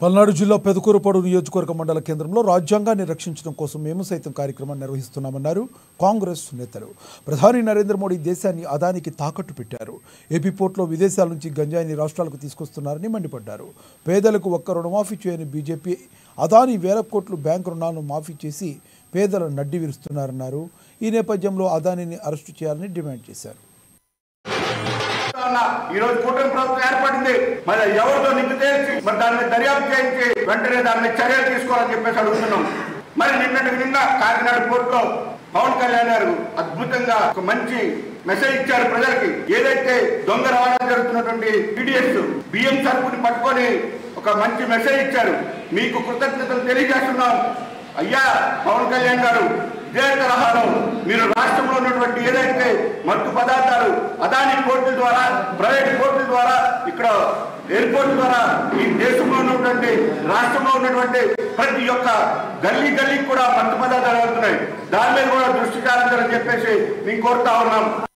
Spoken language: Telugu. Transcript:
పల్నాడు జిల్లా పెదకూరుపాడు నియోజకవర్గ మండల కేంద్రంలో రాజ్యాంగాన్ని రక్షించడం కోసం మేము సైతం కార్యక్రమాన్ని నిర్వహిస్తున్నామన్నారు కాంగ్రెస్ నేతలు. ప్రధాని నరేంద్ర మోడీ దేశాన్ని అదానికి తాకట్టు పెట్టారు. ఏపీ పోర్టులో విదేశాల నుంచి గంజాయిని రాష్ట్రాలకు తీసుకొస్తున్నారని మండిపడ్డారు. పేదలకు ఒక్క రుణమాఫీ చేయని బీజేపీ అదాని వేల కోట్లు బ్యాంకు రుణాలను మాఫీ చేసి పేదల నడ్డి విరుస్తున్నారన్నారు. ఈ నేపథ్యంలో అదానిని అరెస్టు చేయాలని డిమాండ్ చేశారు. ఈ రోజు కూటమి ప్రభుత్వం ఏర్పడింది. మరి ఎవరితో నిధి తేల్చి మరి దాన్ని దర్యాప్తు చేయించి వెంటనే దాన్ని చర్యలు తీసుకోవాలని చెప్పేసి అడుగుతున్నాం. మరి నిన్న కాకినాడ పోర్టులో పవన్ కళ్యాణ్ గారు అద్భుతంగా ఒక మంచి మెసేజ్ ఇచ్చారు ప్రజలకి. ఏదైతే దొంగ రవాణా జరుగుతున్నటువంటి పీడిఎస్ బియ్యం సరుకుని పట్టుకొని ఒక మంచి మెసేజ్ ఇచ్చారు. మీకు కృతజ్ఞతలు తెలియజేస్తున్నాం. అయ్యా పవన్ కళ్యాణ్ గారు, ఇదే తరహాలో మీరు రాష్ట్రంలో ఉన్నటువంటి ఏదైతే మత్తు పదార్థాలు అదాని పోర్టుల ద్వారా, ప్రైవేట్ పోర్టుల ద్వారా, ఇక్కడ ఎయిర్పోర్ట్ ద్వారా ఈ దేశంలో ఉన్నటువంటి రాష్ట్రంలో ఉన్నటువంటి ప్రతి ఒక్క గల్లీ కూడా మత్తు పదార్థాలు వెళ్తున్నాయి. దాని మీద కూడా దృష్టి సారించాలని చెప్పేసి మేము కోరుతా ఉన్నాం.